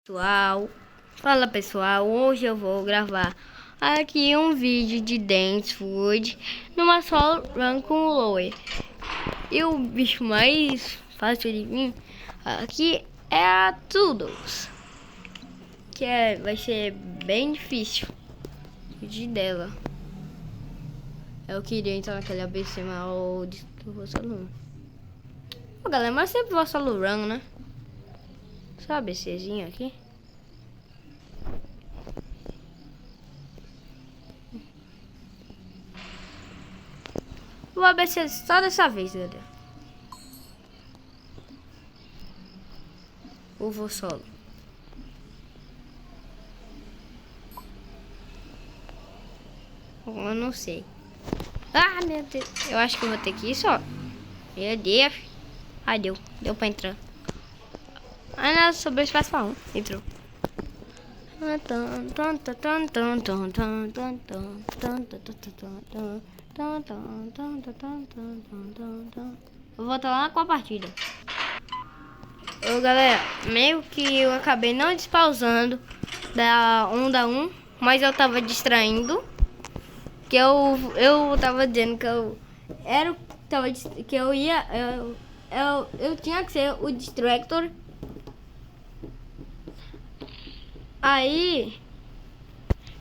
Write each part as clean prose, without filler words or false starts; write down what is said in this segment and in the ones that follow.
Pessoal, fala pessoal, hoje eu vou gravar aqui um vídeo de Dance Food numa solo run com o Loe. E o bicho mais fácil de vir aqui é a Toodles, vai ser bem difícil fugir dela. Eu queria entrar naquele ABC, mas eu vou solo run. Ô galera, mas sempre vou solo run, né? Só ABCzinho aqui. Vou ABC só dessa vez, galera. Ou vou solo? Eu não sei. Ah, meu Deus. Eu acho que eu vou ter que ir só. Meu Deus. Ah, deu. Deu pra entrar. Ah, não. Sobrou espaço pra um. Entrou. Vou voltar lá com a partida. Ô galera, meio que eu acabei não despausando da 1, mas eu tava distraindo. Que eu tava dizendo que eu era que eu ia eu tinha que ser o distractor. Aí,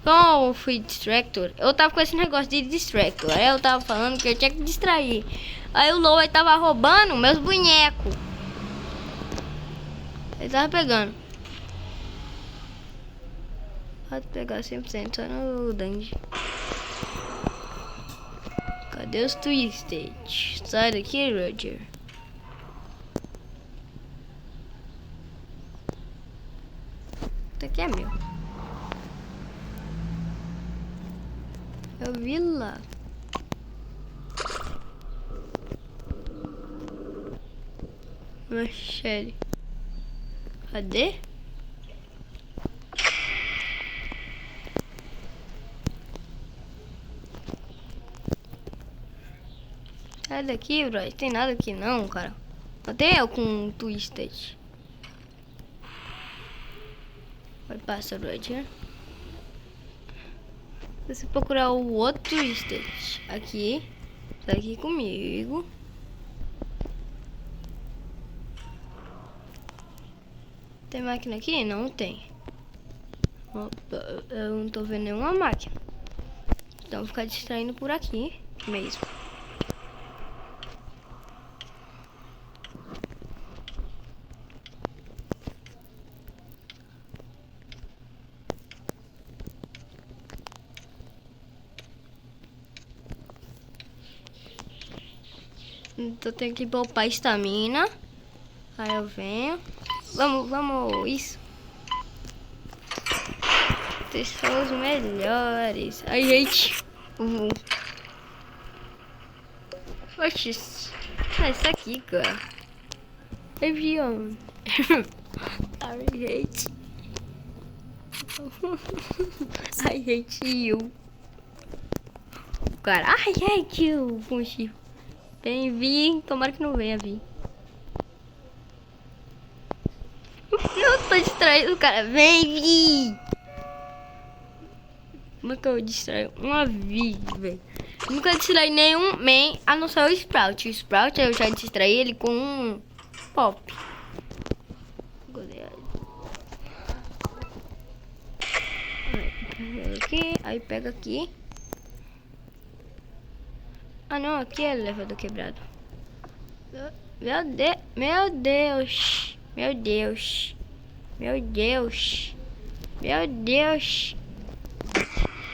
como eu fui distractor, eu tava com esse negócio de distractor. Aí eu tava falando que eu tinha que distrair. Aí o Lowe tava roubando meus bonecos. Ele tava pegando. Pode pegar 100% só no dungeon. Cadê os Twisted? Sai daqui, Roger. Isso aqui é meu. Eu vi lá. Machete. Cadê? Sai daqui, bro. Tem nada aqui não, cara. Até eu com um Twisted. Vai passar, Roger. Se procurar o outro Twisted aqui, tá aqui comigo. Tem máquina aqui? Não tem. Eu não tô vendo nenhuma máquina. Então vou ficar distraindo por aqui mesmo. Então tenho que poupar estamina. Aí eu venho. Vamos, isso. Vocês são os melhores. Ai, gente. Oxi. É isso aqui, cara. Avião. Ai, gente. I hate you. Cara, I hate you. Puxa. Bem-vindo. Tomara que não venha vir. Eu tô distraído, cara. Vem vir. Como é que eu distraio uma vez, velho? Nunca distraí nenhum man, a não ser o Sprout. O Sprout eu já distraí ele com um pop. Aqui, aí pega aqui. Ah não, aqui é elevador quebrado. Meu Deus, meu Deus, meu Deus, meu Deus, meu Deus.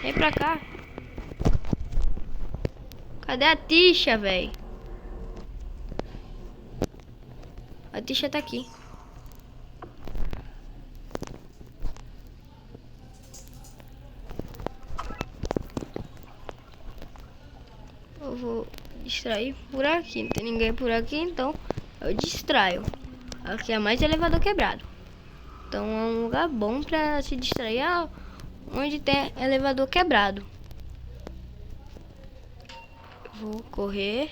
Vem pra cá. Cadê a Tisha, velho? A Tisha tá aqui. Eu vou distrair por aqui. Não tem ninguém por aqui, então eu distraio. Aqui é mais elevador quebrado. Então é um lugar bom pra se distrair onde tem elevador quebrado. Vou correr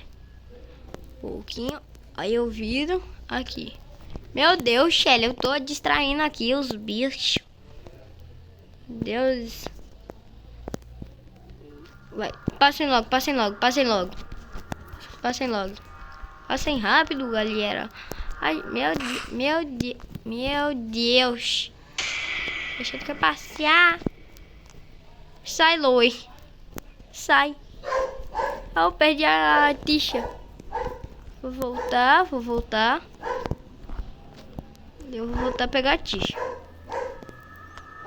um pouquinho. Aí eu viro aqui. Meu Deus, Shelly, eu tô distraindo aqui os bichos. Deus. Vai, passem logo, passem logo, passem logo. Passem logo. Passem rápido, galera. Ai, meu Deus. Deixa eu passear. Sai, Loi. Sai. Ah, eu perdi a tixa. Vou voltar. Eu vou voltar a pegar a tixa.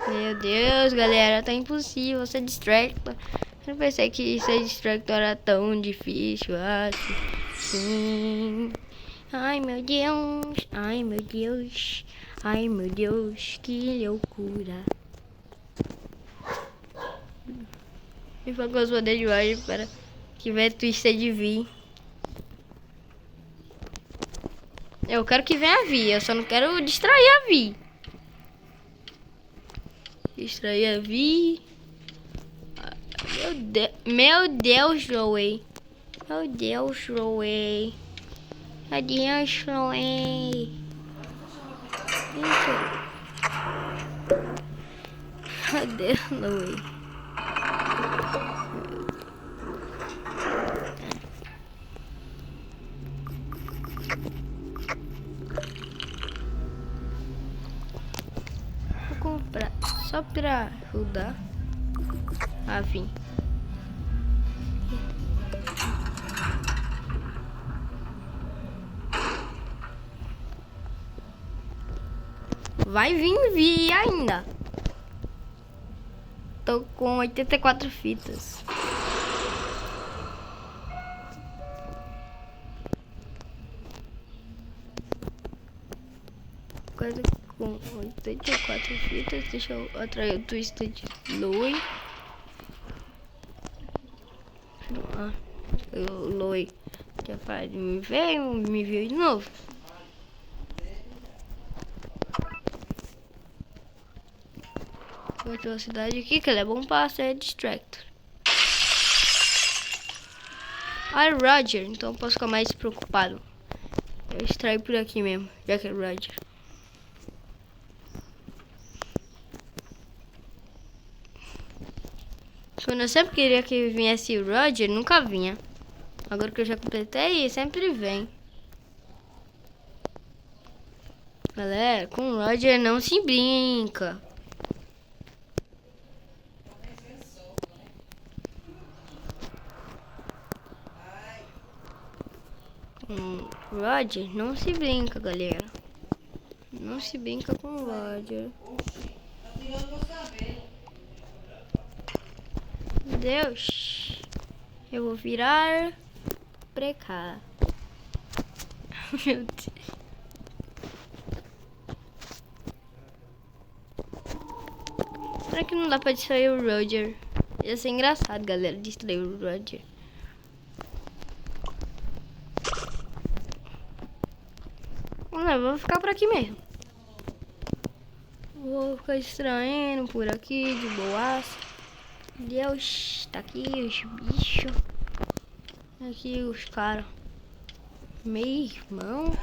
Meu Deus, galera, tá impossível ser distractor. Eu não pensei que ser distractor era tão difícil assim. Ai, meu Deus, ai, meu Deus, ai, meu Deus, que loucura. E foi com as poderes de hoje para que venha Twister de vir. Eu quero que venha a Vi, eu só não quero distrair a Vi. Distrair a Vi. Meu Deus, Joey. Meu Deus, Joey. Adeus, Joey. Cadê, Joey? Vou comprar só pra ajudar a vir. Vai vir ainda. Tô com 84 fitas. Quase com 84 fitas. Deixa eu atrair o Twister de Loi. O Loi já faz me viu de novo. Vou ter uma cidade aqui que ele é bom para ser distractor. Ah, Roger, então eu posso ficar mais preocupado. Eu extraio por aqui mesmo, já que é Roger. Quando eu sempre queria que viesse o Roger, nunca vinha. Agora que eu já completei, sempre vem. Galera, com o Roger não se brinca. Com o Roger não se brinca, galera. Não se brinca com o Roger. Deus, eu vou virar pra cá. Meu Deus. Será que não dá pra distrair o Roger? Ia ser engraçado, galera, distrair o Roger. Não, eu vou ficar por aqui mesmo. Vou ficar distraindo por aqui, de boas. Deus, tá aqui os bichos. Aqui os caras. Meu irmão.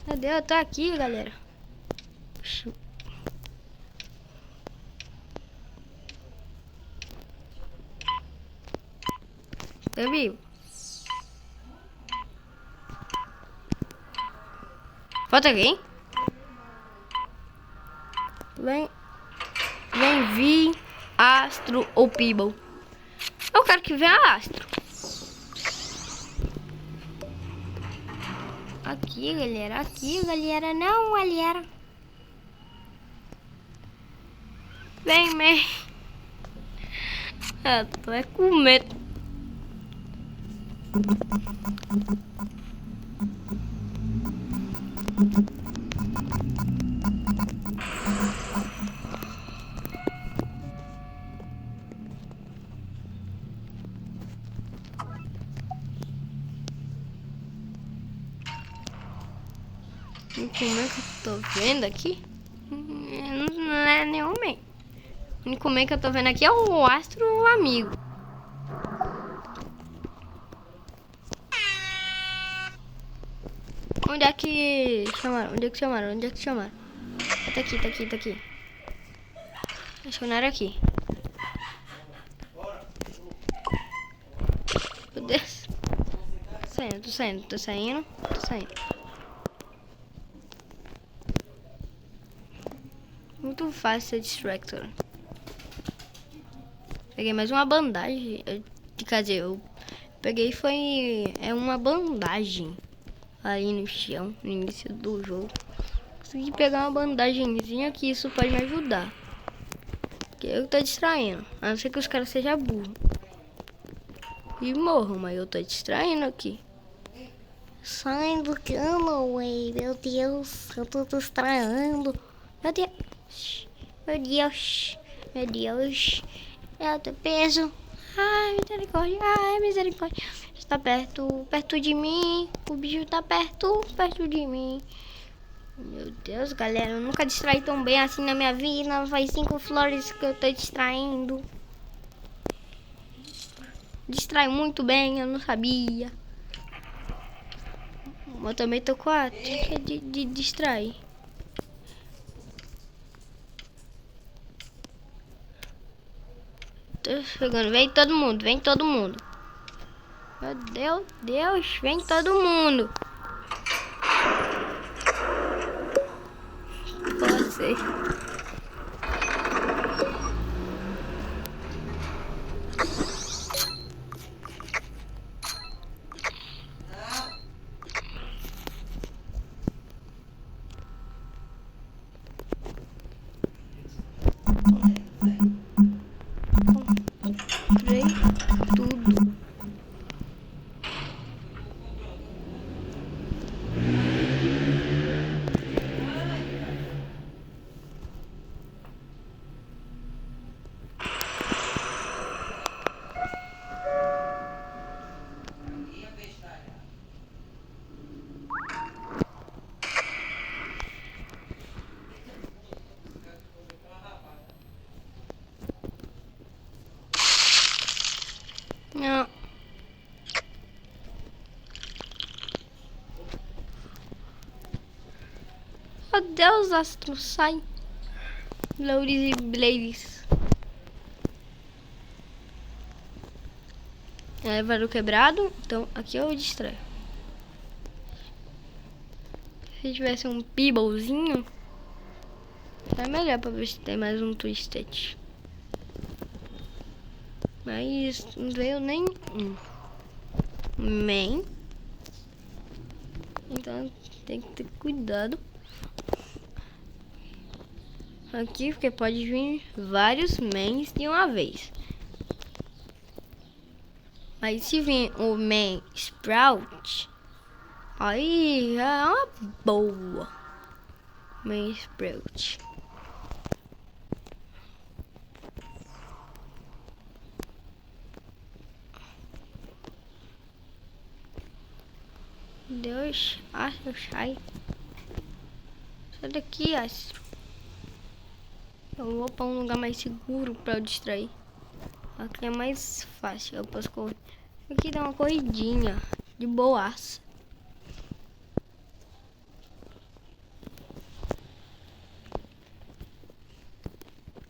Cadê? Eu tô aqui, galera. Tá vivo? Falta alguém? Vem vir Astro ou Peeble. Eu quero que venha Astro. Aqui, galera. Aqui, galera. Não, galera. Vem. Ah, tô é com medo. E como é que eu tô vendo aqui? Não é nenhum meio. O único meio que eu tô vendo aqui é o Astro Amigo. Onde é que chamaram? Onde é que chamaram? Onde é que chamaram? Tá aqui, tá aqui, tá aqui. Acho que não era aqui. Meu Deus. Tô saindo. Muito fácil ser distractor. Peguei mais uma bandagem. Quer dizer, eu peguei uma bandagem ali no chão, no início do jogo. Consegui pegar uma bandagemzinha que isso pode me ajudar. Porque eu tô distraindo. A não ser que os caras sejam burros e morram, mas eu tô distraindo aqui. Sai do cano, ué. Meu Deus, eu tô distraindo. Meu Deus. Meu Deus. Meu Deus. Eu tô preso. Ai, misericórdia. Ai, misericórdia. Está perto de mim. O bicho tá perto de mim. Meu Deus, galera. Eu nunca distraí tão bem assim na minha vida. Faz 5 flores que eu tô distraindo. Distrai muito bem, eu não sabia. Eu também tô com a dica de distrair. Tô chegando, vem todo mundo. Meu Deus, vem todo mundo. Você. Comprei tudo. Não. Meu Deus, astro, sai. Loures e Blades. Levaram quebrado, então aqui eu distraio. Se tivesse um Peeblezinho, é melhor pra ver se tem mais um Twisted. Mas não veio nem um. Man. Então tem que ter cuidado aqui, porque pode vir vários mans de uma vez. Mas se vir o man Sprout, aí já é uma boa. Man Sprout. Deus, astro, sai. Sai daqui, astro. Eu vou para um lugar mais seguro para eu distrair. Aqui é mais fácil, eu posso correr. Aqui dá uma corridinha de boaça.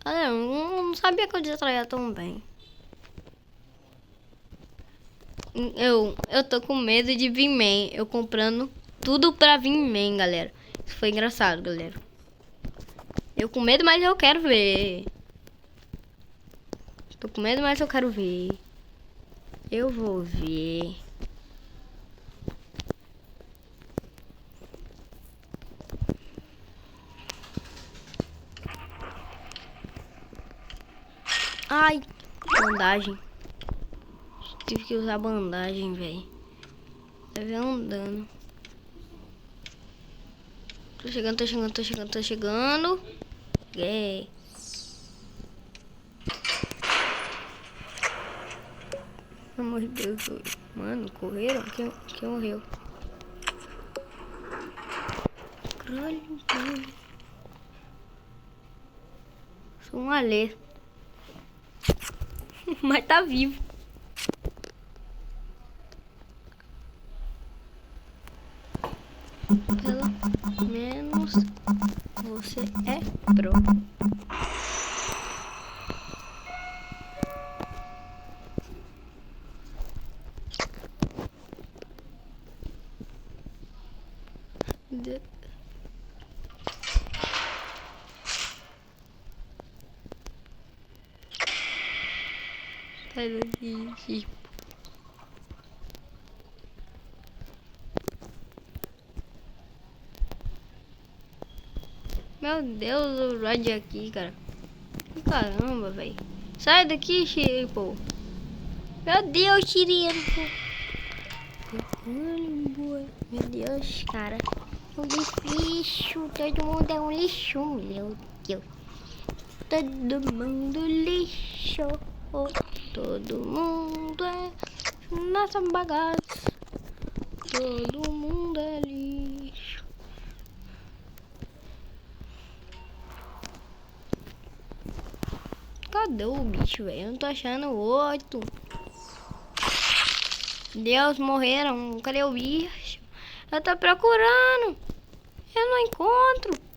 Galera, eu não sabia que eu distraía tão bem. Eu tô com medo de vir man. Eu comprando tudo pra vir man, galera. Isso foi engraçado, galera. Eu com medo, mas eu quero ver. Tô com medo, mas eu quero ver. Eu vou ver. Ai, bandagem. Tive que usar bandagem, velho. Tá andando. Tô chegando. Cheguei. Pelo amor de Deus. Mano, correram? Quem morreu? Caralho. Sou um alê. Mas tá vivo. Você é pro. Sai daqui, tipo. Meu Deus, o Rod aqui, cara. Caramba, velho. Sai daqui, Chipo. Meu Deus, Chirico. Meu Deus, cara. Um lixo. Todo mundo é um lixo, meu Deus. Todo mundo lixo. Todo mundo é nossa bagaça. Todo mundo é lixo. Cadê o bicho, velho? Eu não tô achando o outro. Deus, morreram. Cadê o bicho? Eu tô procurando. Eu não encontro.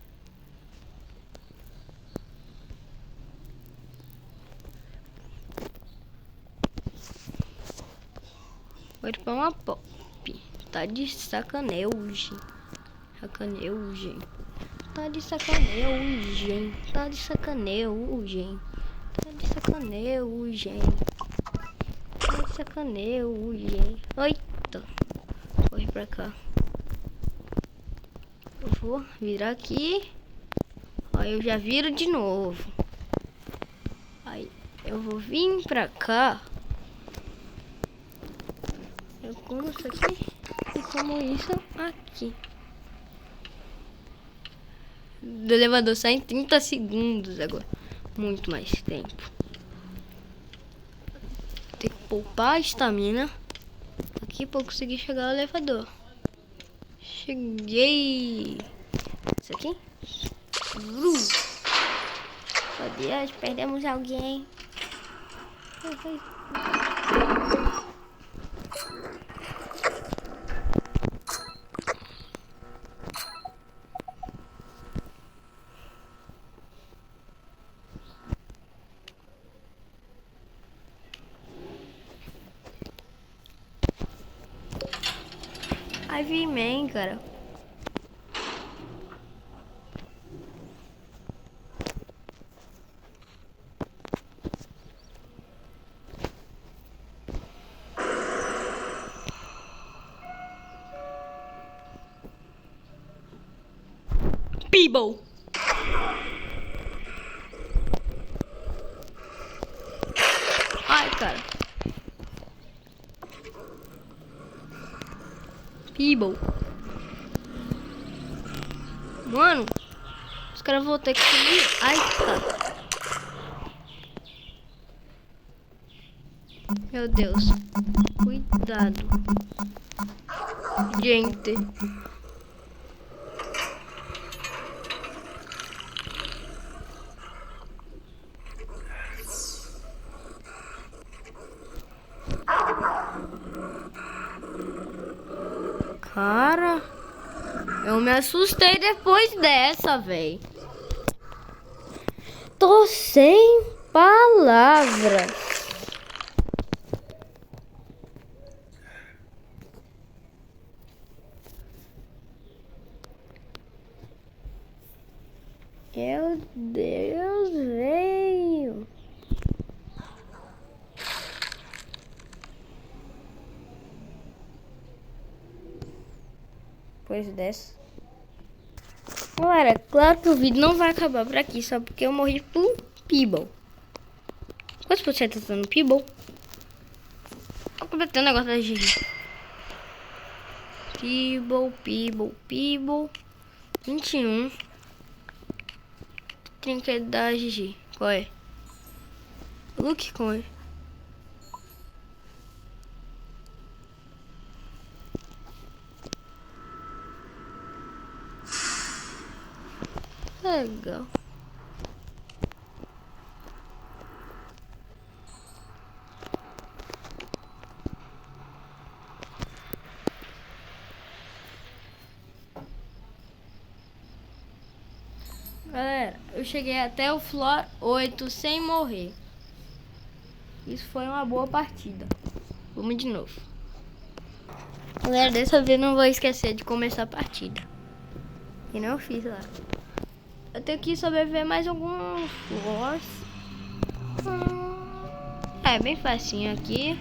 Vou pra uma pop. Tá de sacanagem. Sacanagem. Tá de sacanagem. Tá de sacanagem. Tá de sacanagem. Tá de sacanagem. Eita. Corre pra cá. Eu vou virar aqui. Aí eu já viro de novo. Aí eu vou vir pra cá. Eu como isso aqui e como isso aqui. O elevador sai em 30 segundos agora. Muito mais tempo. Tem que poupar a estamina aqui pra eu conseguir chegar ao elevador. Cheguei. Isso aqui. Meu Deus, perdemos alguém. Ivy Man, cara. Peeble. Ai, cara. Peeble. Mano, os caras vão ter que subir. Ai, cara. Meu Deus. Cuidado. Gente. Cara, eu me assustei depois dessa, véi. Tô sem palavras. Meu Deus, velho. Depois dessa. Galera, claro que o vídeo não vai acabar por aqui, só porque eu morri por Peeble. Quantos por cento tá no Peeble? Vou completar o negócio da Gigi. Peeble. 21. Trinquedo da Gigi. Qual é? Look com ele. Legal. Galera, eu cheguei até o Floor 8 sem morrer. Isso foi uma boa partida. Vamos de novo. Galera, dessa vez não vou esquecer de começar a partida. Que não eu fiz lá. Eu tenho que sobreviver mais alguns floors. É bem facinho aqui.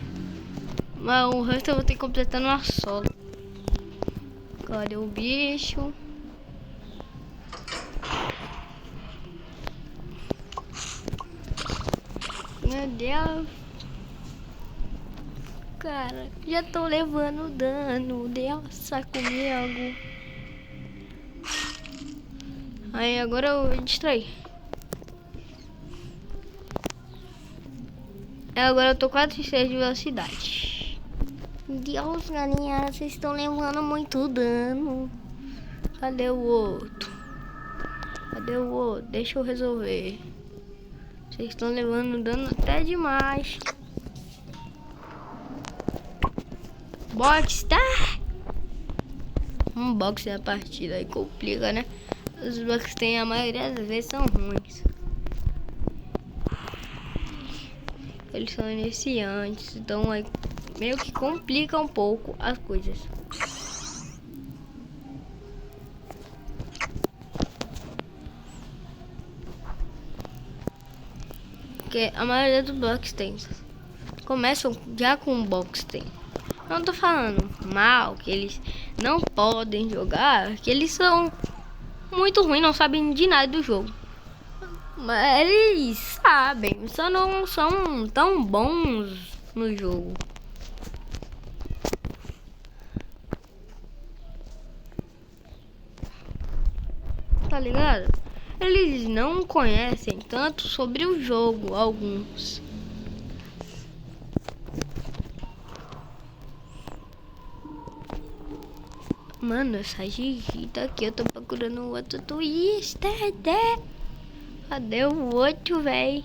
Mas o resto eu vou ter que completar numa solo. Cadê o bicho? Meu Deus. Cara, já tô levando dano. Deus, comigo. Aí agora eu distraí. Agora eu tô 4,6 de velocidade. Deus, galinha, vocês estão levando muito dano. Cadê o outro? Cadê o outro? Deixa eu resolver. Vocês estão levando dano até demais. Box, tá? Um box na partida aí complica, né? Os box tem a maioria das vezes são ruins. Eles são iniciantes, então aí meio que complica um pouco as coisas. Porque a maioria dos box tem começam já com um box tem. Não tô falando mal, que eles não podem jogar, que eles são muito ruins, não sabem de nada do jogo. Mas eles sabem, só não são tão bons no jogo. Tá ligado? Eles não conhecem tanto sobre o jogo, alguns. Mano, essa gigita aqui, eu tô procurando o outro Twister, né? Cadê o outro, véi?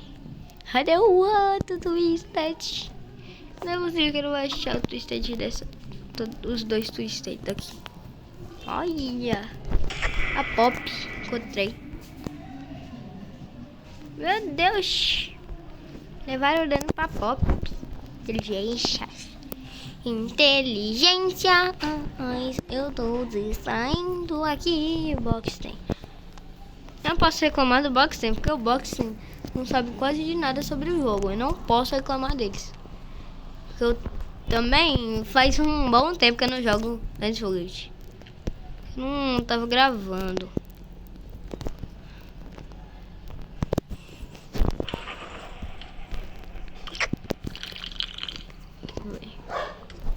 Cadê o outro Twister? Não é possível que eu não vou achar o Twister dessa. Os dois Twister daqui. Olha! A Pop, encontrei. Meu Deus! Levaram o dano pra Pop. Inteligência. Inteligência. Eu tô distraindo aqui. Box tem. Não posso reclamar do Boxing, porque o Boxing não sabe quase de nada sobre o jogo. Eu não posso reclamar deles. Porque eu também faz um bom tempo que eu não jogo Dance Forest. Não tava gravando.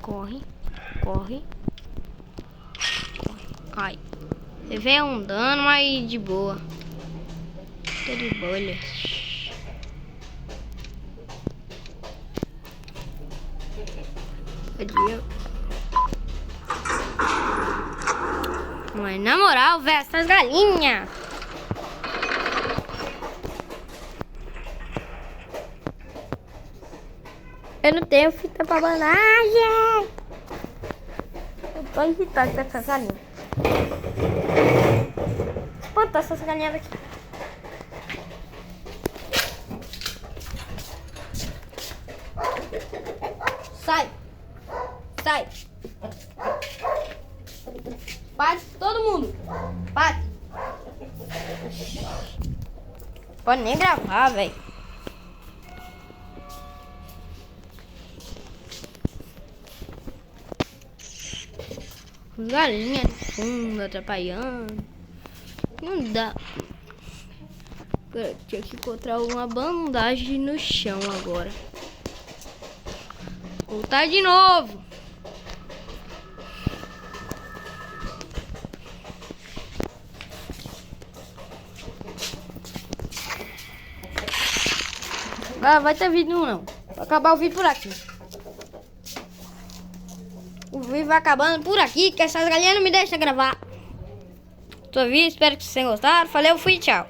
Corre, corre, corre. Ai, levei um dano, mas de boa. Tô de bolha. Mas na moral, velho, essas galinhas. Eu não tenho fita pra bandagem. Eu tô irritado com essas galinhas. Espanta essas galinhas aqui. Sai. Sai. Pare todo mundo. Pare. Pode nem gravar, velho. Galinha no fundo atrapalhando. Não dá. Eu tinha que encontrar uma bandagem no chão agora. Voltar de novo. Ah, vai ter vídeo não. Vai acabar o vídeo por aqui. O vídeo vai acabando por aqui, que essas galinhas não me deixam gravar. Espero que vocês tenham gostado. Valeu, fui, tchau.